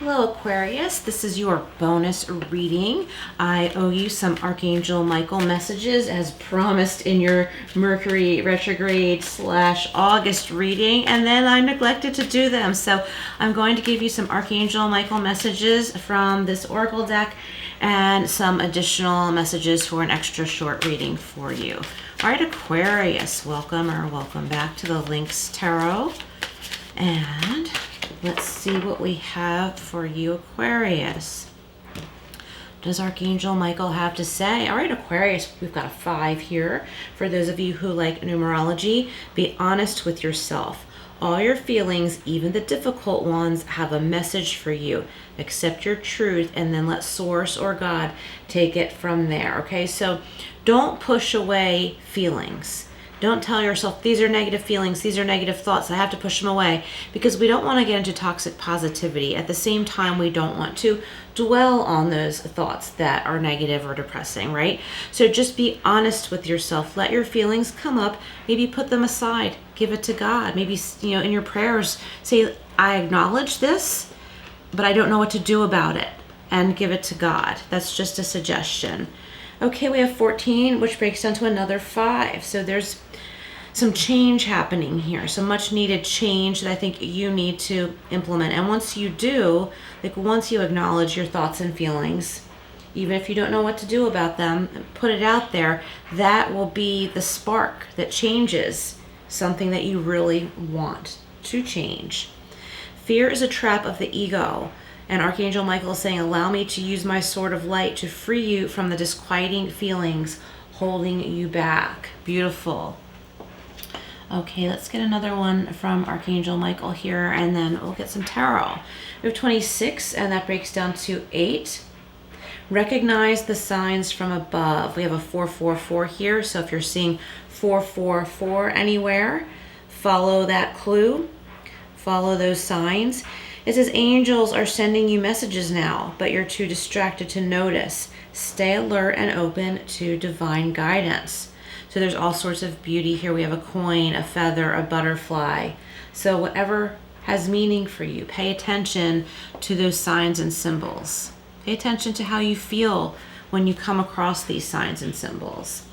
Hello Aquarius, this is your bonus reading. I owe you some Archangel Michael messages as promised in your Mercury Retrograde / August reading, and then I neglected to do them. So I'm going to give you some Archangel Michael messages from this Oracle deck and some additional messages for an extra short reading for you. All right, Aquarius, welcome back to the Lynx Tarot. And let's see what we have for you, Aquarius. Does Archangel Michael have to say? All right, Aquarius, we've got a 5 here. For those of you who like numerology, be honest with yourself. All your feelings, even the difficult ones, have a message for you. Accept your truth and then let Source or God take it from there, okay? So don't push away feelings. Don't tell yourself, these are negative feelings, these are negative thoughts, I have to push them away, because we don't want to get into toxic positivity. At the same time, we don't want to dwell on those thoughts that are negative or depressing, right? So just be honest with yourself. Let your feelings come up. Maybe put them aside. Give it to God. Maybe, in your prayers, say, I acknowledge this, but I don't know what to do about it. And give it to God. That's just a suggestion. Okay, we have 14, which breaks down to another 5. So there's some change happening here, some much needed change that I think you need to implement. And once you do, once you acknowledge your thoughts and feelings, even if you don't know what to do about them, put it out there, that will be the spark that changes something that you really want to change. Fear is a trap of the ego. And Archangel Michael is saying, allow me to use my sword of light to free you from the disquieting feelings holding you back. Beautiful. Okay, let's get another one from Archangel Michael here, and then we'll get some tarot. We have 26, and that breaks down to 8. Recognize the signs from above. We have a 444 here, so if you're seeing 444 anywhere, follow that clue. Follow those signs. It says angels are sending you messages now, but you're too distracted to notice. Stay alert and open to divine guidance. So there's all sorts of beauty here. We have a coin, a feather, a butterfly. So whatever has meaning for you, pay attention to those signs and symbols. Pay attention to how you feel when you come across these signs and symbols.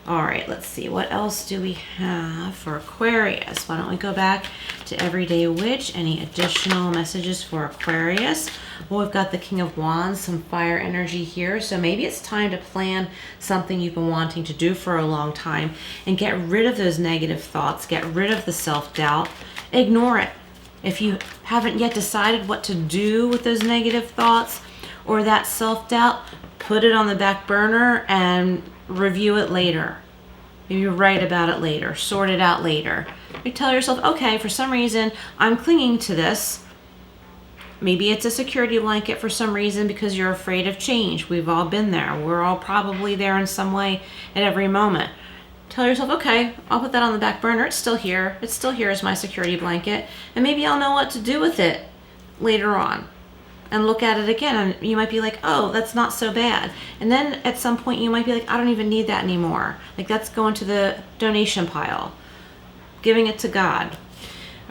All right, let's see. What else do we have for Aquarius? Why don't we go back to Everyday Witch? Any additional messages for Aquarius? Well, we've got the King of Wands, some fire energy here. So maybe it's time to plan something you've been wanting to do for a long time and get rid of those negative thoughts. Get rid of the self-doubt. Ignore it. If you haven't yet decided what to do with those negative thoughts or that self-doubt, put it on the back burner and review it later. Maybe write about it later. Sort it out later. You tell yourself, okay, for some reason, I'm clinging to this. Maybe it's a security blanket for some reason because you're afraid of change. We've all been there. We're all probably there in some way at every moment. Tell yourself, okay, I'll put that on the back burner. It's still here. It's still here as my security blanket. And maybe I'll know what to do with it later on. And look at it again, and you might be like, oh, that's not so bad. And then at some point you might be like, I don't even need that anymore. That's going to the donation pile. Giving it to God.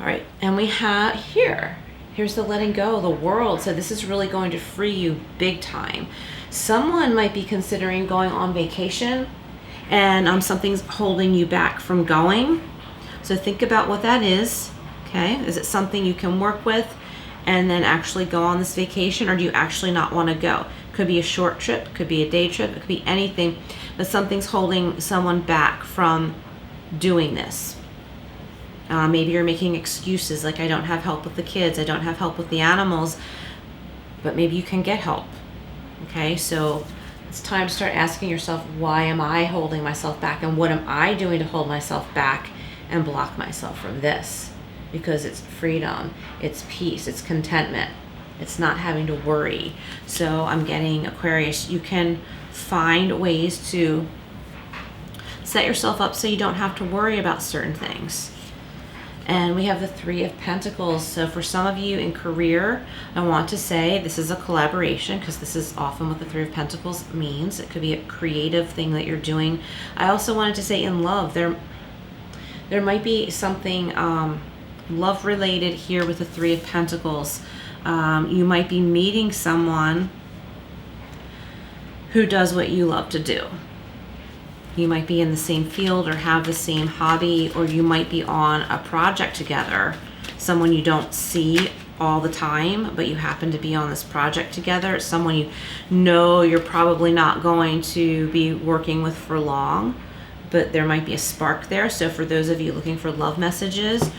All right, and we have here's the letting go, the world. So this is really going to free you big time. Someone might be considering going on vacation, and something's holding you back from going. So think about what that is, okay? Is it something you can work with and then actually go on this vacation, or do you actually not want to go? Could be a short trip, could be a day trip, it could be anything, but something's holding someone back from doing this. Maybe you're making excuses like, I don't have help with the kids, I don't have help with the animals, but maybe you can get help. Okay, so it's time to start asking yourself, why am I holding myself back, and what am I doing to hold myself back and block myself from this? Because it's freedom, it's peace, it's contentment, it's not having to worry. So I'm getting, Aquarius, you can find ways to set yourself up so you don't have to worry about certain things. And we have the 3 of Pentacles. So for some of you in career, I want to say this is a collaboration, because this is often what the 3 of Pentacles means. It could be a creative thing that you're doing. I also wanted to say in love, there might be something love related here with the 3 of Pentacles. You might be meeting someone who does what you love to do. You might be in the same field or have the same hobby, or you might be on a project together. Someone you don't see all the time, but you happen to be on this project together. Someone you know you're probably not going to be working with for long, but there might be a spark there. So for those of you looking for love messages,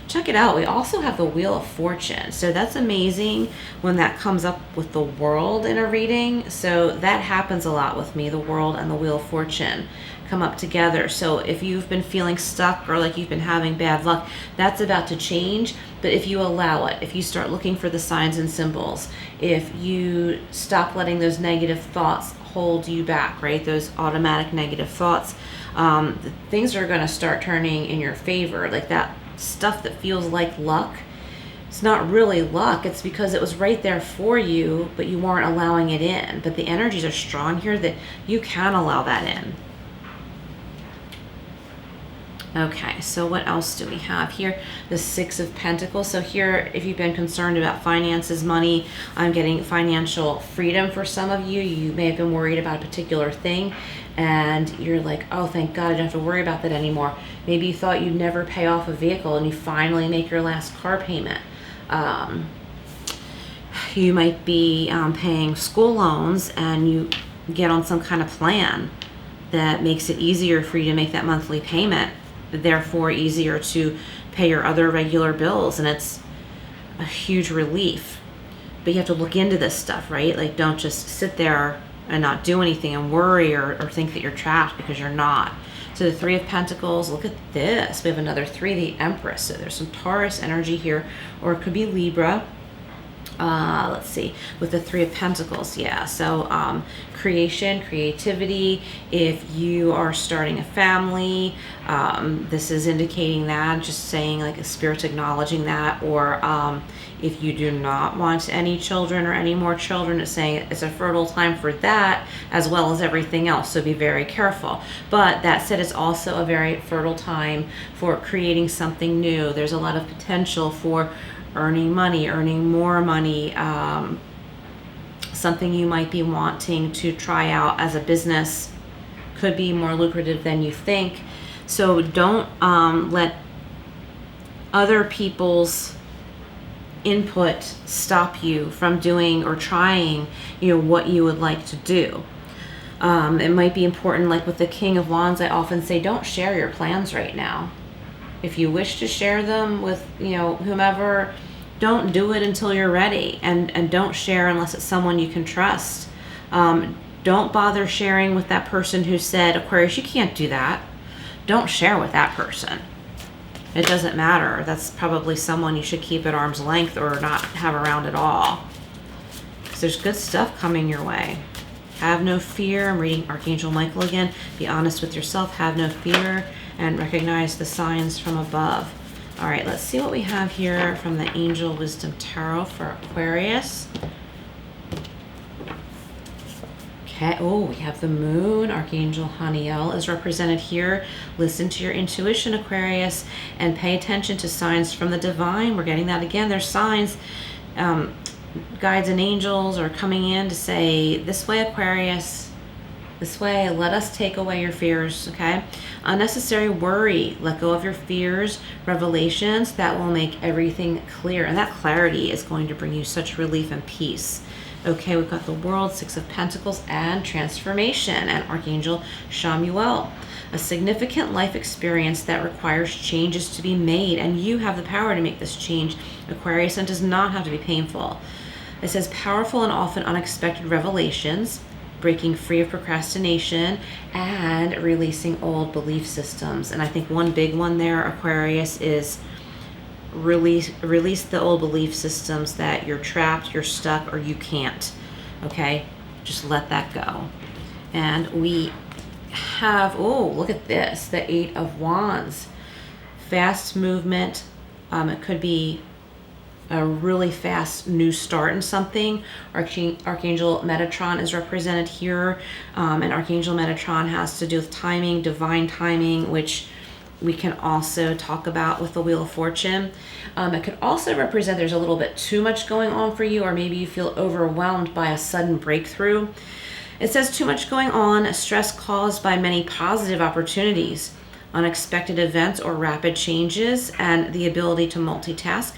check it out. We also have the Wheel of Fortune. So that's amazing when that comes up with the World in a reading. So that happens a lot with me. The World and the Wheel of Fortune come up together. So if you've been feeling stuck or like you've been having bad luck, that's about to change. But if you allow it, if you start looking for the signs and symbols, if you stop letting those negative thoughts hold you back, right? Those automatic negative thoughts, things are going to start turning in your favor. Like that stuff that feels like luck, it's not really luck. It's because it was right there for you, but you weren't allowing it in. But the energies are strong here that you can allow that in. Okay, so what else do we have here? The Six of Pentacles. So here, if you've been concerned about finances, money, I'm getting financial freedom for some of you. You may have been worried about a particular thing, and you're like, oh, thank God, I don't have to worry about that anymore. Maybe you thought you'd never pay off a vehicle, and you finally make your last car payment. You might be paying school loans, and you get on some kind of plan that makes it easier for you to make that monthly payment, therefore easier to pay your other regular bills, and it's a huge relief. But you have to look into this stuff, right? Like, don't just sit there and not do anything and worry or think that you're trapped, because you're not. So the Three of Pentacles, look at this. We have another three, the Empress. So there's some Taurus energy here, or it could be Libra. Let's see, with the Three of Pentacles, yeah. So creation, creativity. If you are starting a family, this is indicating that, just saying like a spirit's acknowledging that. Or if you do not want any children or any more children, it's saying it's a fertile time for that as well as everything else. So be very careful. But that said, it's also a very fertile time for creating something new. There's a lot of potential for earning money, earning more money, something you might be wanting to try out as a business could be more lucrative than you think. So don't let other people's input stop you from doing or trying, what you would like to do. It might be important, like with the King of Wands, I often say, don't share your plans right now. If you wish to share them with, whomever, don't do it until you're ready, and don't share unless it's someone you can trust. Don't bother sharing with that person who said, Aquarius, you can't do that. Don't share with that person. It doesn't matter. That's probably someone you should keep at arm's length or not have around at all. Because there's good stuff coming your way. Have no fear. I'm reading Archangel Michael again. Be honest with yourself. Have no fear. And recognize the signs from above. All right, let's see what we have here from the Angel Wisdom Tarot for Aquarius. Okay, oh, we have the Moon. Archangel Haniel is represented here. Listen to your intuition, Aquarius, and pay attention to signs from the divine. We're getting that again. There's signs. Guides and angels are coming in to say, this way, Aquarius. This way, let us take away your fears, okay? Unnecessary worry. Let go of your fears. Revelations that will make everything clear. And that clarity is going to bring you such relief and peace. Okay, we've got the World, Six of Pentacles, and Transformation, and Archangel Chamuel. A significant life experience that requires changes to be made, and you have the power to make this change, Aquarius, and does not have to be painful. It says powerful and often unexpected revelations, breaking free of procrastination, and releasing old belief systems. And I think one big one there, Aquarius, is release the old belief systems that you're trapped, you're stuck, or you can't. Okay, just let that go. And we have, oh, look at this, the Eight of Wands. Fast movement. It could be a really fast new start in something. Archangel Metatron is represented here, and Archangel Metatron has to do with timing, divine timing, which we can also talk about with the Wheel of Fortune. It could also represent there's a little bit too much going on for you, or maybe you feel overwhelmed by a sudden breakthrough. It says too much going on, stress caused by many positive opportunities, unexpected events or rapid changes, and the ability to multitask.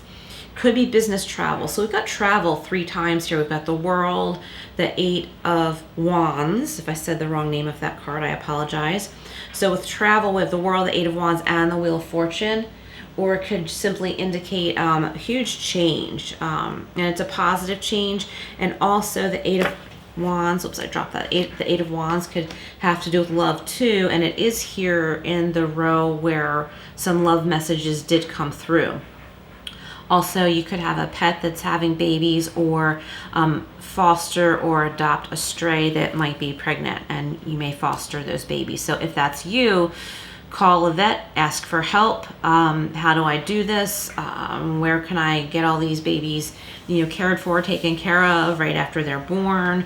Could be business travel. So we've got travel 3 times here. We've got the World, the 8 of Wands. If I said the wrong name of that card, I apologize. So with travel, we have the World, the 8 of Wands, and the Wheel of Fortune. Or it could simply indicate huge change. And it's a positive change. And also the 8 of Wands, oops, I dropped that. The 8 of Wands could have to do with love too. And it is here in the row where some love messages did come through. Also, you could have a pet that's having babies, or foster or adopt a stray that might be pregnant, and you may foster those babies. So if that's you, call a vet, ask for help. How do I do this? Where can I get all these babies, cared for, taken care of right after they're born?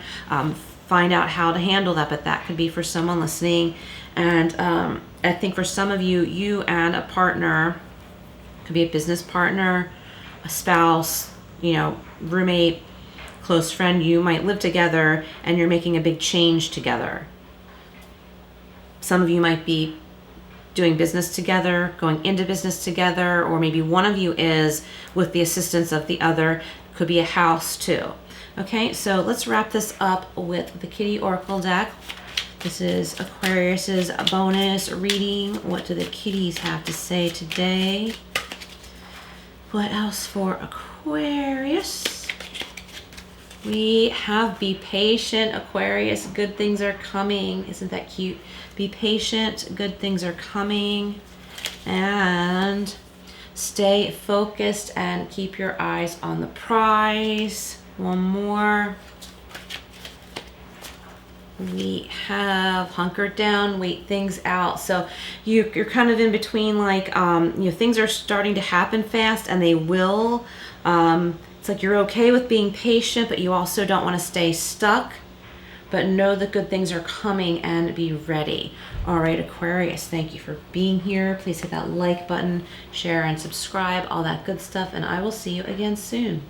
Find out how to handle that, but that could be for someone listening. And I think for some of you, you and a partner, could be a business partner, a spouse, roommate, close friend, you might live together and you're making a big change together. Some of you might be doing business together, going into business together, or maybe one of you is with the assistance of the other. Could be a house too. Okay, so let's wrap this up with the Kitty Oracle deck. This is Aquarius's bonus reading. What do the kitties have to say today? What else for Aquarius? We have be patient, Aquarius. Good things are coming. Isn't that cute? Be patient. Good things are coming. And stay focused and keep your eyes on the prize. One more. We have hunker down, wait things out. So you're kind of in between, like, things are starting to happen fast, and they will. It's like you're okay with being patient, but you also don't want to stay stuck. But know that good things are coming and be ready. All right, Aquarius, thank you for being here. Please hit that like button, share and subscribe, all that good stuff, and I will see you again soon.